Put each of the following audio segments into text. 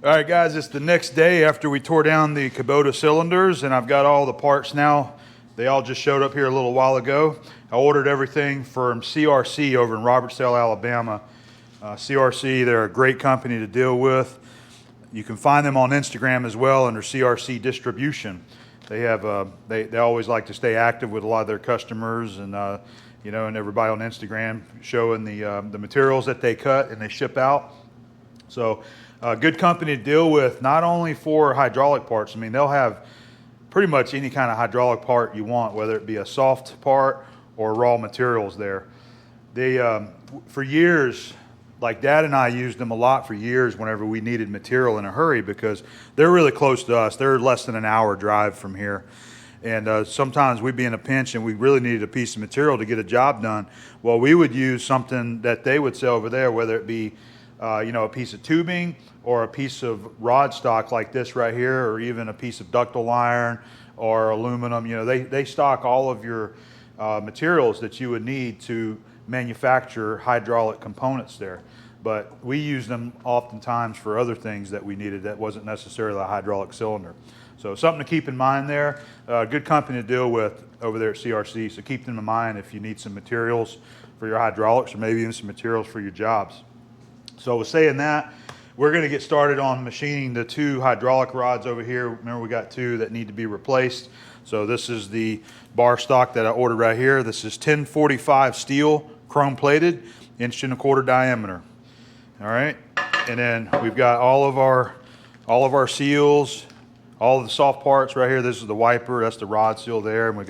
All right, guys, it's the next day after we tore down the Kubota cylinders, and I've got all the parts now. They all just showed up here a little while ago. I ordered everything from CRC over in Robertsdale, Alabama. CRC, they're a great company to deal with. You can find them on Instagram as well under CRC Distribution. They have they always like to stay active with a lot of their customers, and and everybody on Instagram showing the materials that they cut and they ship out. So good company to deal with, not only for hydraulic parts. I mean, they'll have pretty much any kind of hydraulic part you want, whether it be a soft part or raw materials there. They, for years, like Dad and I used them a lot for years whenever we needed material in a hurry, because they're really close to us. They're less than an hour drive from here. And sometimes we'd be in a pinch and we really needed a piece of material to get a job done. Well, we would use something that they would sell over there, whether it be a piece of tubing or a piece of rod stock like this right here, or even a piece of ductile iron or aluminum. They stock all of your materials that you would need to manufacture hydraulic components there. But we use them oftentimes for other things that we needed that wasn't necessarily a hydraulic cylinder. So something to keep in mind there. Good company to deal with over there at CRC, so keep them in mind if you need some materials for your hydraulics, or maybe even some materials for your jobs. So with saying that, we're going to get started on machining the two hydraulic rods over here. Remember, we got two that need to be replaced. So this is the bar stock that I ordered right here. This is 1045 steel, chrome plated, 1.25" diameter. All right, and then we've got all of our seals, all of the soft parts right here. This is the wiper, that's the rod seal there, and we've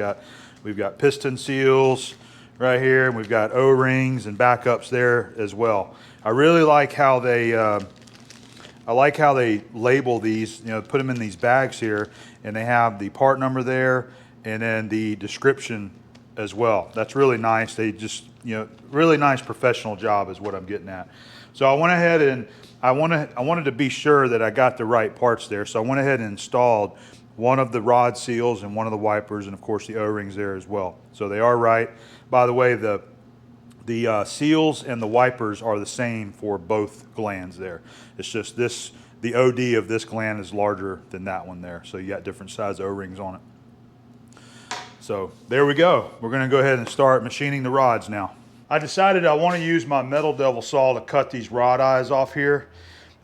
got piston seals right here, and we've got O-rings and backups there as well. I really like how they label these, put them in these bags here, and they have the part number there and then the description as well. That's really nice. They just, really nice professional job is what I'm getting at. So I went ahead and I wanted to be sure that I got the right parts there. So I went ahead and installed one of the rod seals and one of the wipers, and of course the O-rings there as well. So they are right. By the way, the seals and the wipers are the same for both glands there. It's just the OD of this gland is larger than that one there. So you got different size O-rings on it. So there we go. We're going to go ahead and start machining the rods now. I decided I want to use my Metal Devil saw to cut these rod eyes off here.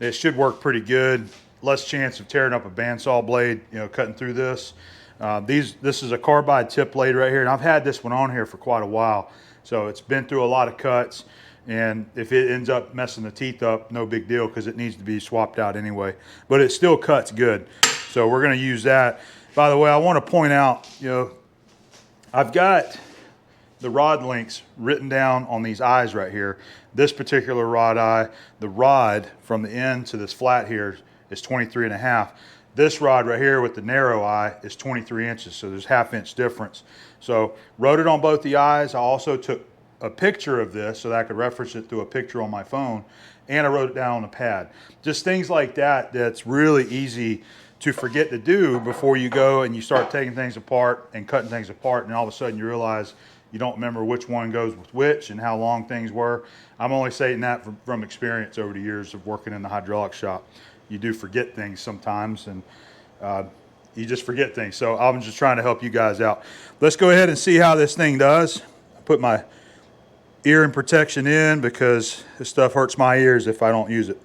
It should work pretty good. Less chance of tearing up a bandsaw blade, cutting through this. This is a carbide tip blade right here, and I've had this one on here for quite a while. So it's been through a lot of cuts, and if it ends up messing the teeth up, no big deal, because it needs to be swapped out anyway. But it still cuts good. So we're going to use that. By the way, I want to point out, I've got the rod lengths written down on these eyes right here. This particular rod eye, the rod from the end to this flat here is 23.5. This rod right here with the narrow eye is 23 inches, so there's ½ inch difference. So wrote it on both the eyes. I also took a picture of this so that I could reference it through a picture on my phone, and I wrote it down on a pad. Just things like that that's really easy to forget to do before you go and you start taking things apart and cutting things apart, and all of a sudden you realize you don't remember which one goes with which and how long things were. I'm only saying that from experience over the years of working in the hydraulic shop. You do forget things sometimes, and you just forget things. So I'm just trying to help you guys out. Let's go ahead and see how this thing does. I put my earring protection in because this stuff hurts my ears if I don't use it.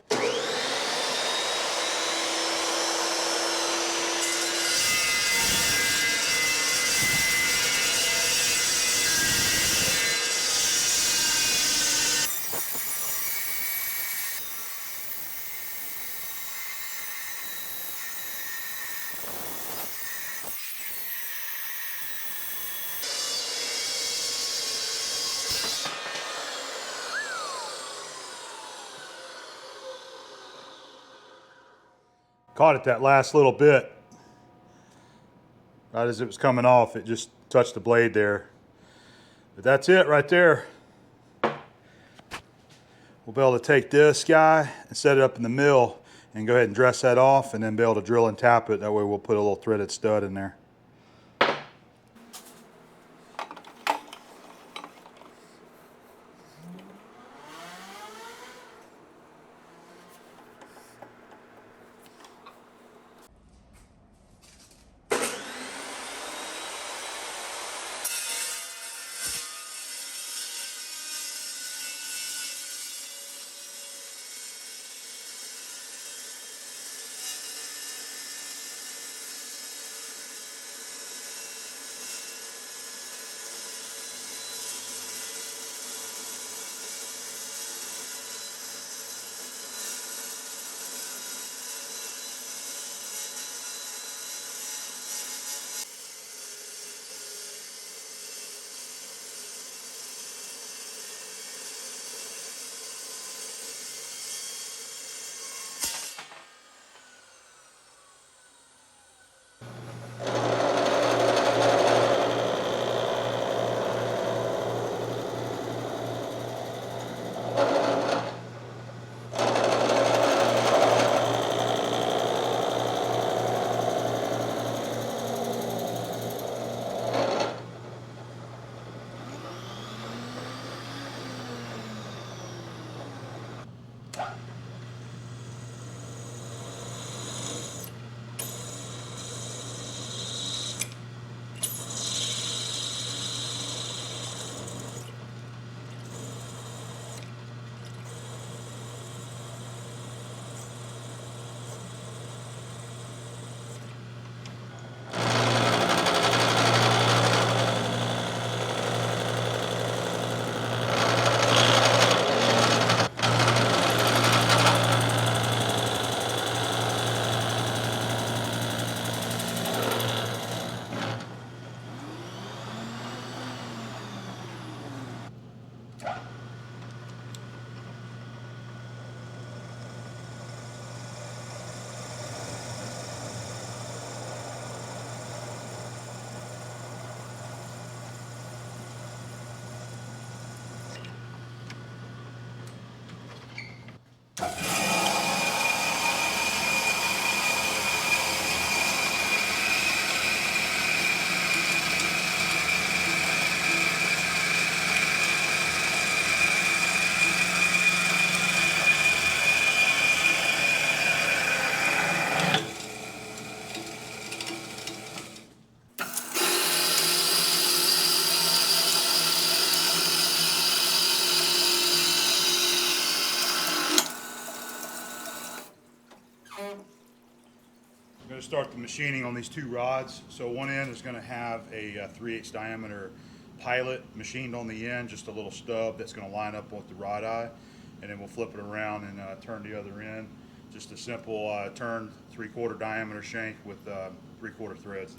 Caught it that last little bit. Right as it was coming off, it just touched the blade there. But that's it right there. We'll be able to take this guy and set it up in the mill and go ahead and dress that off, and then be able to drill and tap it. That way we'll put a little threaded stud in there. I'm going to start the machining on these two rods. So one end is going to have a 3/8 diameter pilot machined on the end, just a little stub that's going to line up with the rod eye, and then we'll flip it around and turn the other end. Just a simple turn 3/4 diameter shank with 3/4 threads.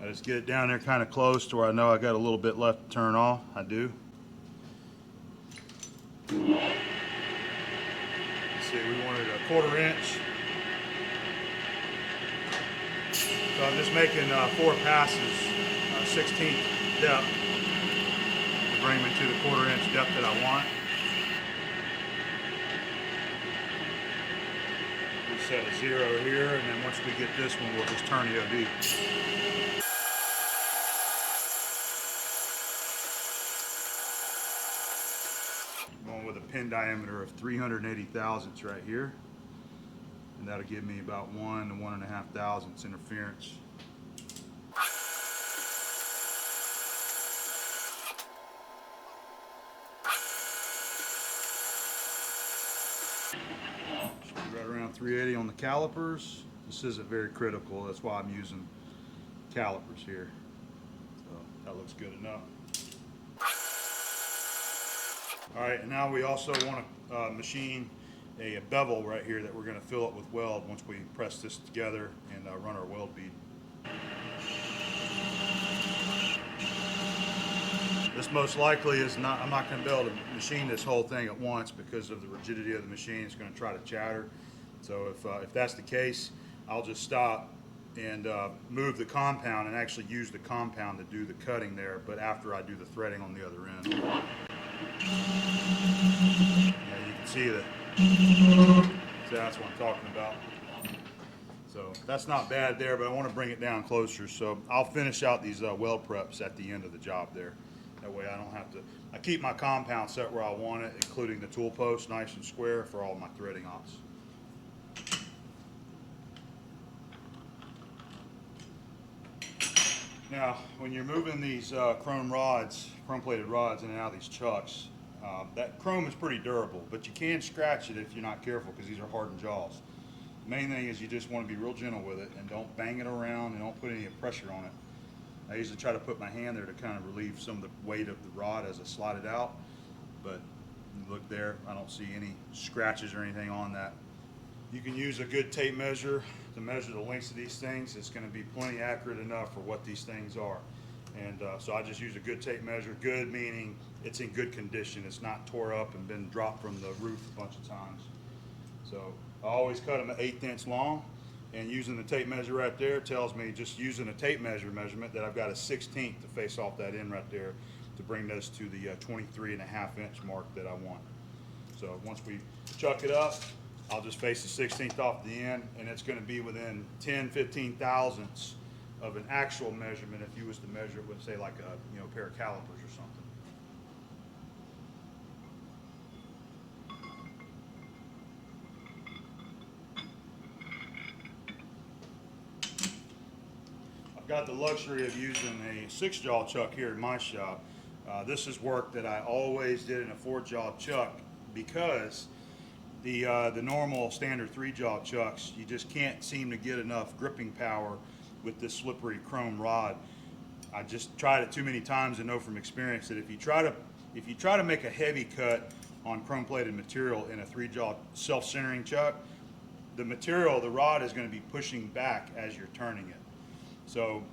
I just get it down there kind of close to where I know I got a little bit left to turn off. I do. Let's see, we wanted a 1/4 inch. So I'm just making 4 passes, 16th depth to bring me to the 1/4 inch depth that I want. We set a 0 here, and then once we get this one, we'll just turn the OD. Going with a pin diameter of 380 thousandths right here, and that'll give me about 1 to 1.5 thousandths interference. Should be right around 380 on the calipers. This isn't very critical, that's why I'm using calipers here. So that looks good enough. All right, and now we also want to machine a bevel right here that we're going to fill up with weld once we press this together and run our weld bead. This most likely is not, I'm not going to be able to machine this whole thing at once because of the rigidity of the machine. It's going to try to chatter. So if that's the case, I'll just stop and move the compound and actually use the compound to do the cutting there, but after I do the threading on the other end. Yeah, you can see that. So that's what I'm talking about. So that's not bad there, but I want to bring it down closer. So I'll finish out these weld preps at the end of the job there. That way I don't have to, I keep my compound set where I want it, including the tool post nice and square for all my threading ops. Now, when you're moving these chrome plated rods in and out of these chucks, that chrome is pretty durable, but you can scratch it if you're not careful because these are hardened jaws. The main thing is you just want to be real gentle with it and don't bang it around and don't put any pressure on it. I usually try to put my hand there to kind of relieve some of the weight of the rod as I slide it out, but look there, I don't see any scratches or anything on that. You can use a good tape measure to measure the lengths of these things. It's going to be plenty accurate enough for what these things are. And so I just use a good tape measure. Good meaning it's in good condition. It's not tore up and been dropped from the roof a bunch of times. So I always cut them an 1/8 inch long, and using the tape measure right there tells me, just using a tape measurement, that I've got a 1/16 to face off that end right there to bring this to the 23.5 inch mark that I want. So once we chuck it up, I'll just face the 1/16 off the end, and it's going to be within 10-15 thousandths of an actual measurement if you was to measure it with, say, like a pair of calipers or something. I've got the luxury of using a 6-jaw chuck here in my shop. This is work that I always did in a 4-jaw chuck because the normal standard 3-jaw chucks, you just can't seem to get enough gripping power with this slippery chrome rod. I just tried it too many times and know from experience that if you try to make a heavy cut on chrome plated material in a 3-jaw self-centering chuck, the rod is going to be pushing back as you're turning it. So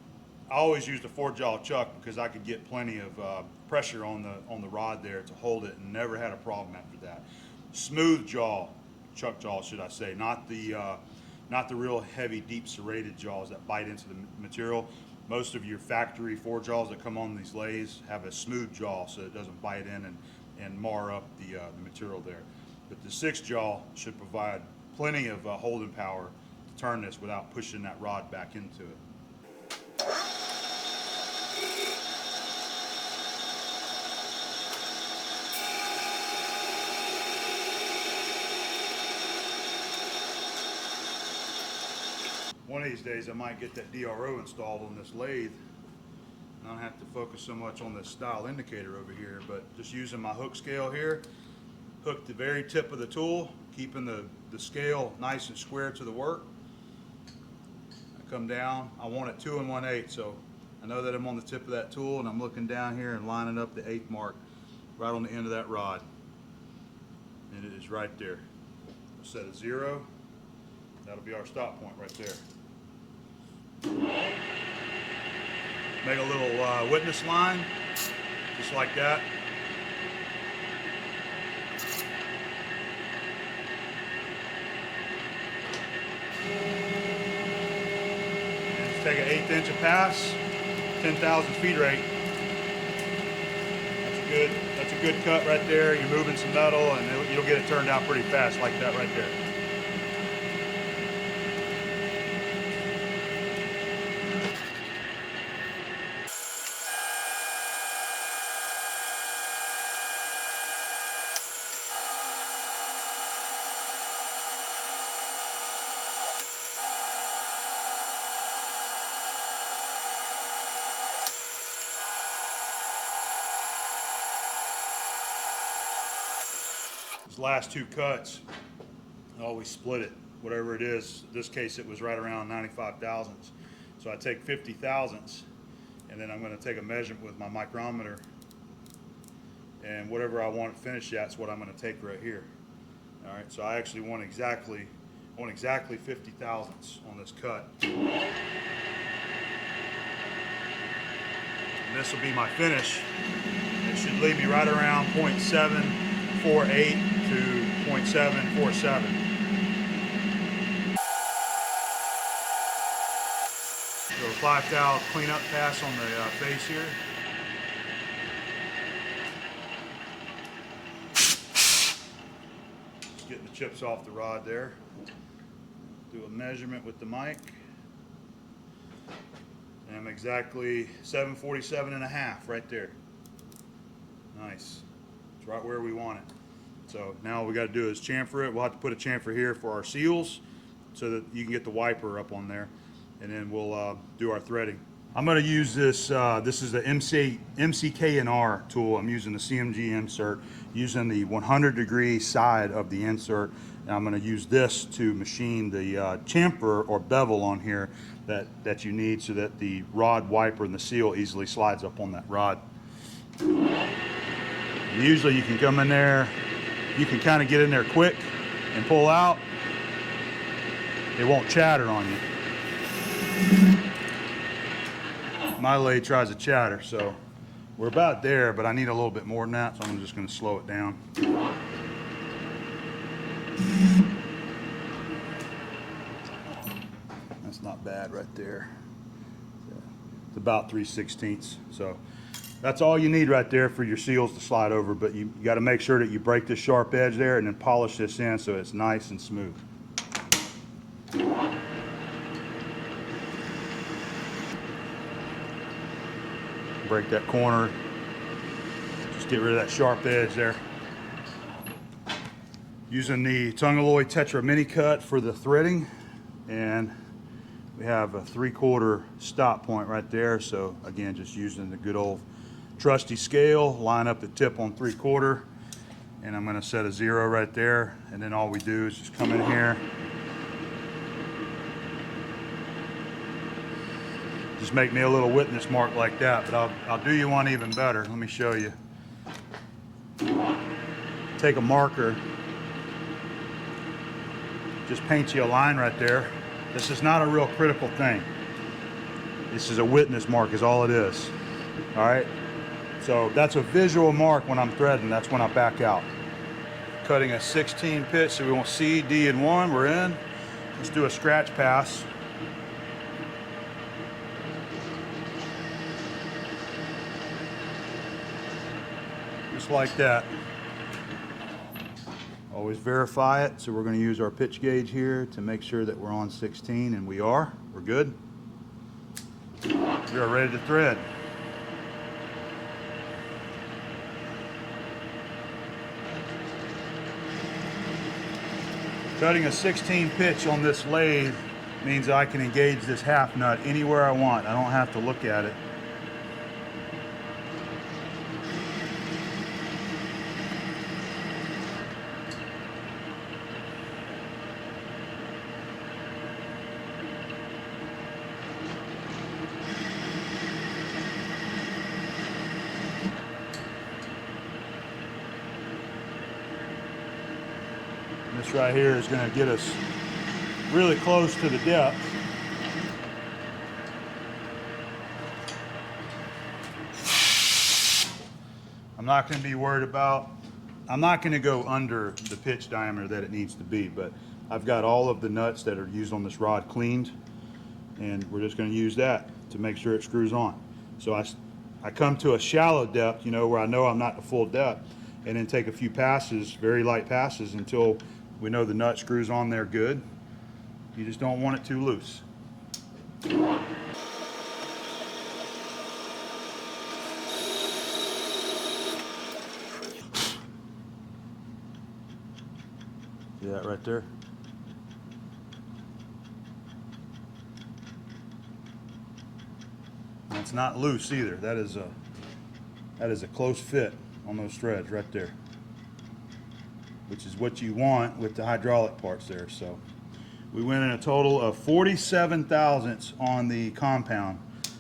I always used a 4-jaw chuck because I could get plenty of pressure on the rod there to hold it, and never had a problem after that. Smooth jaw, chuck jaw should I say, not the real heavy, deep serrated jaws that bite into the material. Most of your factory 4-jaws that come on these lathes have a smooth jaw so it doesn't bite in and mar up the material there. But the 6-jaw should provide plenty of holding power to turn this without pushing that rod back into it. One of these days I might get that DRO installed on this lathe. I don't have to focus so much on this style indicator over here, but just using my hook scale here, hook the very tip of the tool, keeping the scale nice and square to the work. I come down, I want it 2 1/8, so I know that I'm on the tip of that tool and I'm looking down here and lining up the 1/8 mark right on the end of that rod. And it is right there. We'll set a 0. That'll be our stop point right there. Make a little witness line, just like that. And just take an 1/8 inch of pass, 10,000 feet rate. That's a good cut right there. You're moving some metal and you'll get it turned out pretty fast like that right there. These last 2 cuts, I always split it, whatever it is. In this case, it was right around 95 thousandths. So I take 50 thousandths, and then I'm going to take a measurement with my micrometer, and whatever I want to finish at is what I'm going to take right here. All right, so I actually want exactly 50 thousandths on this cut. And this will be my finish. It should leave me right around 0.748 to 0.747. So a 5 thou cleanup pass on the face here. Just getting the chips off the rod there. Do a measurement with the mic. And I'm exactly 747.5 right there. Nice. It's right where we want it. So now all we got to do is chamfer it. We'll have to put a chamfer here for our seals so that you can get the wiper up on there, and then we'll do our threading. I'm going to use this. This is the MCK&R tool. I'm using the CMG insert, using the 100-degree side of the insert, and I'm going to use this to machine the chamfer or bevel on here that you need so that the rod wiper and the seal easily slides up on that rod. And usually you can come in there, you can kind of get in there quick and pull out. It won't chatter on you. My lathe tries to chatter, so we're about there, but I need a little bit more than that, so I'm just going to slow it down. That's not bad right there. It's about 3/16. So that's all you need right there for your seals to slide over, but you got to make sure that you break this sharp edge there and then polish this in so it's nice and smooth. Break that corner. Just get rid of that sharp edge there. Using the Tungalloy Tetra Mini Cut for the threading, and we have a 3/4 stop point right there. So again, just using the good old trusty scale, line up the tip on 3/4, and I'm going to set a 0 right there, and then all we do is just come in here, just make me a little witness mark like that, but I'll do you one even better. Let me show you. Take a marker, just paint you a line right there. This is not a real critical thing. This is a witness mark is all it is. All right? So that's a visual mark when I'm threading. That's when I back out. Cutting a 16 pitch, so we want C, D, and 1. We're in. Let's do a scratch pass. Just like that. Always verify it. So we're going to use our pitch gauge here to make sure that we're on 16, and we are. We're good. We are ready to thread. Cutting a 16 pitch on this lathe Means I can engage this half nut anywhere I want. I don't have to look at it. This right here is going to get us really close to the depth. I'm not going to be worried about, I'm not going to go under the pitch diameter that it needs to be, but I've got all of the nuts that are used on this rod cleaned, and we're just going to use that to make sure it screws on. So I come to a shallow depth, you know, where I know I'm not to full depth, and then take a few passes, very light passes, until we know the nut screws on there good. You just don't want it too loose. See that right there? And it's not loose either. That is a close fit on those threads right there, which is what you want with the hydraulic parts there. So we went in a total of 47 thousandths on the compound.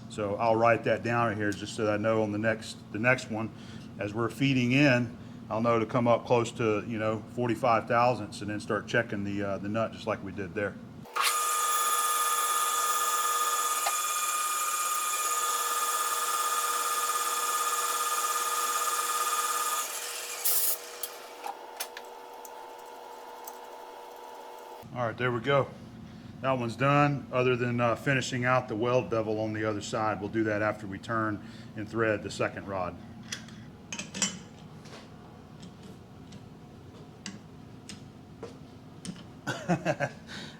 So I'll write that down right here just so that I know on the next one, as we're feeding in, I'll know to come up close to, you know, 45 thousandths, and then start checking the nut just like we did there. All right, there we go. That one's done, other than finishing out the weld bevel on the other side. We'll do that after we turn and thread the second rod.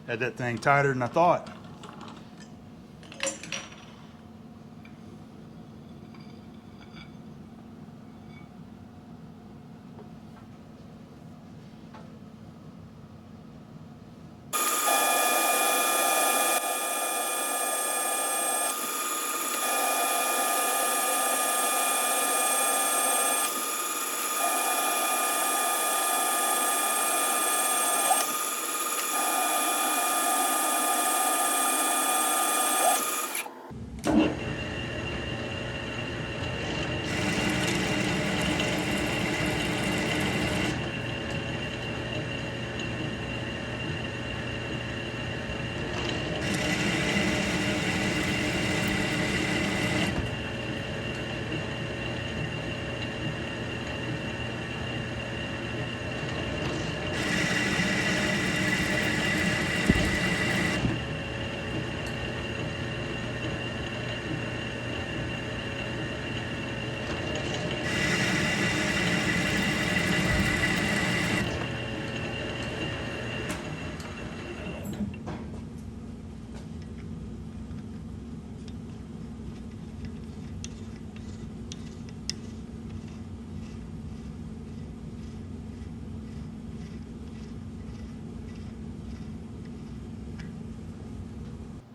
Had that thing tighter than I thought.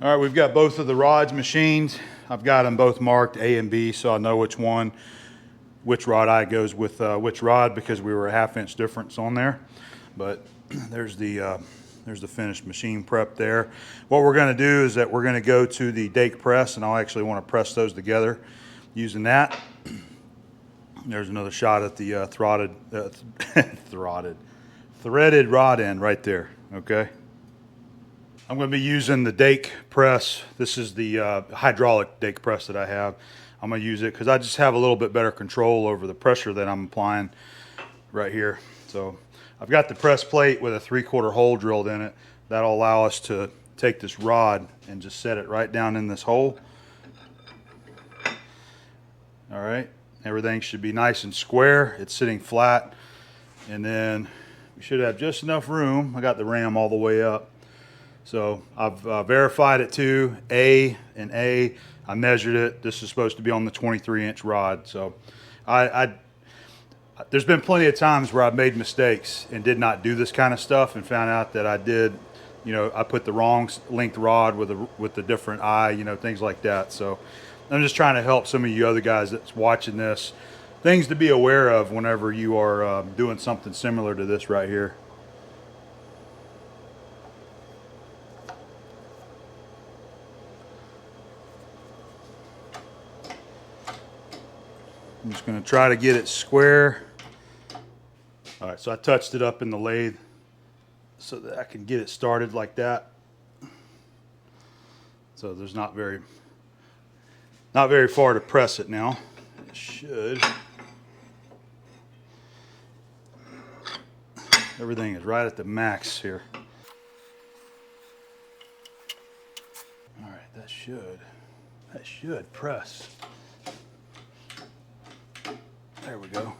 All right, we've got both of the rods machined. I've got them both marked A and B, so I know which rod eye goes with which rod, because we were a ½ inch difference on there. But there's the finished machine prep there. What we're going to do is that we're going to go to the dake press, and I'll actually want to press those together using that. There's another shot at the threaded rod end right there. Okay. I'm going to be using the dake press. This is the hydraulic dake press that I have. I'm going to use it because I just have a little bit better control over the pressure that I'm applying right here. So I've got the press plate with a 3/4 hole drilled in it. That'll allow us to take this rod and just set it right down in this hole. All right, everything should be nice and square. It's sitting flat, and then we should have just enough room. I got the ram all the way up. So I've verified it too, A and A. I measured it. This is supposed to be on the 23-inch rod. So there's been plenty of times where I've made mistakes and did not do this kind of stuff, and found out that I did you know, I put the wrong length rod with the different eye, you know, things like that. So I'm just trying to help some of you other guys that's watching this, things to be aware of whenever you are doing something similar to this right here. I'm just going to try to get it square. All right, so I touched it up in the lathe so that I can get it started like that. So there's not very far to press it now. It should. Everything is right at the max here. All right, that should press. There we go.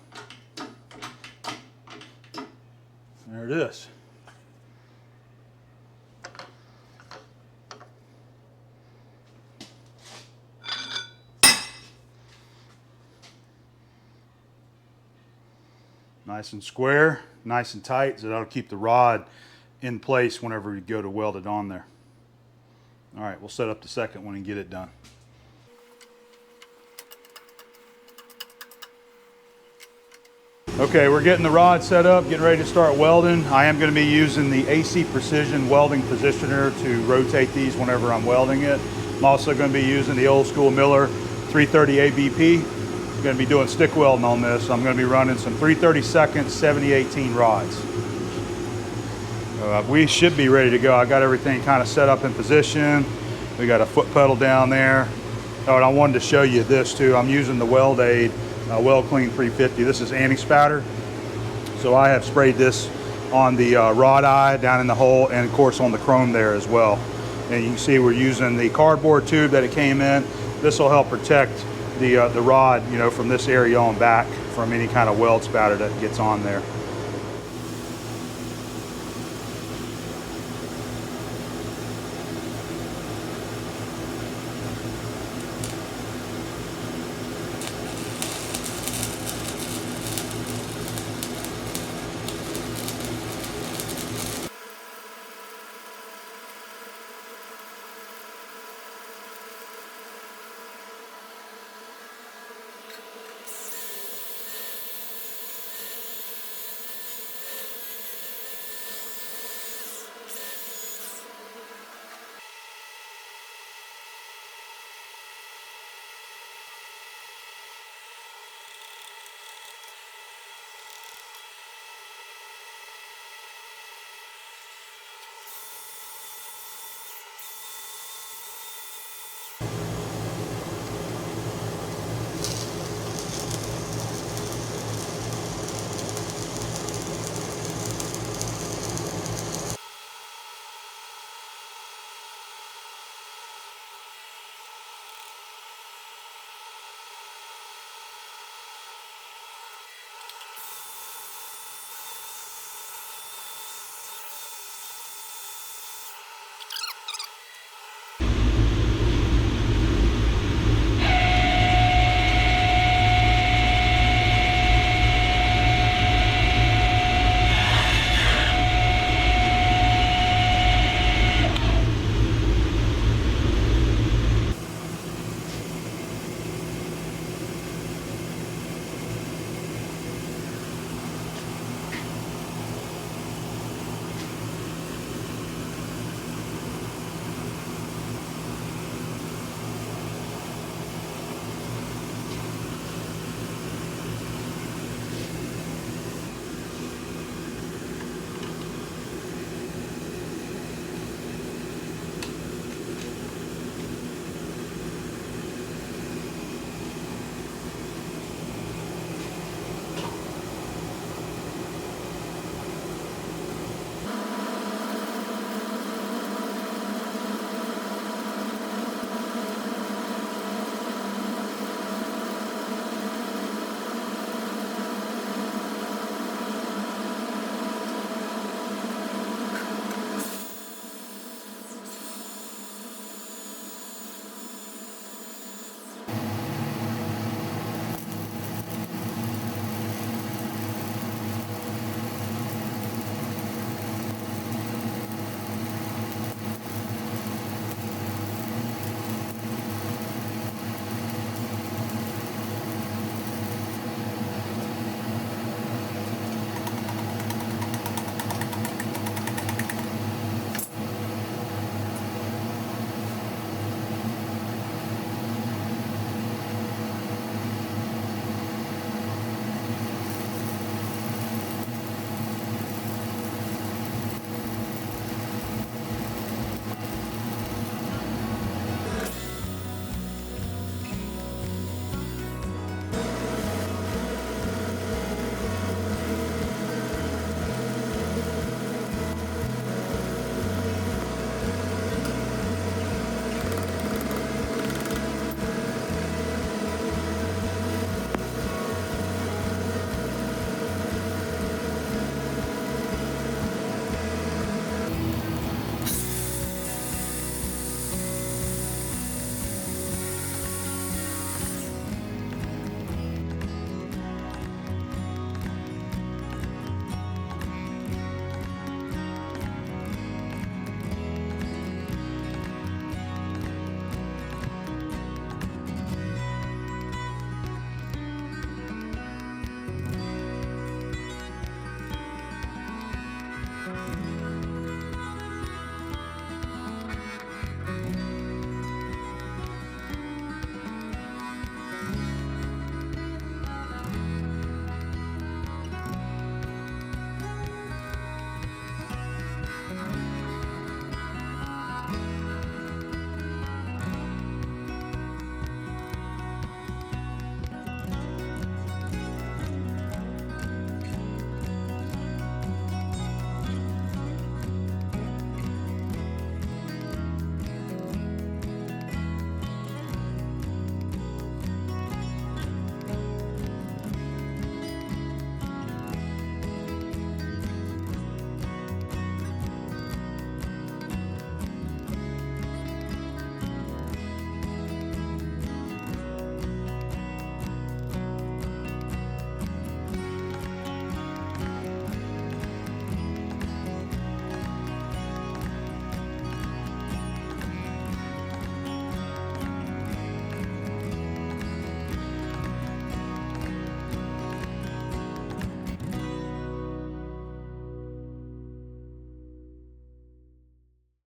There it is. Nice and square, nice and tight, so that'll keep the rod in place whenever you go to weld it on there. All right, we'll set up the second one and get it done. Okay, we're getting the rod set up, getting ready to start welding. I am going to be using the AC Precision welding positioner to rotate these whenever I'm welding it. I'm also going to be using the old school Miller 330 ABP. I'm going to be doing stick welding on this. I'm going to be running some 3/32 7018 rods. We should be ready to go. I got everything kind of set up in position. We got a foot pedal down there. Oh, and I wanted to show you this too. I'm using the Weld Aid Weld Clean 350. This is anti-spatter. So I have sprayed this on the rod eye down in the hole, and of course on the chrome there as well. And you can see we're using the cardboard tube that it came in. This will help protect the rod, you know, from this area on back from any kind of weld spatter that gets on there.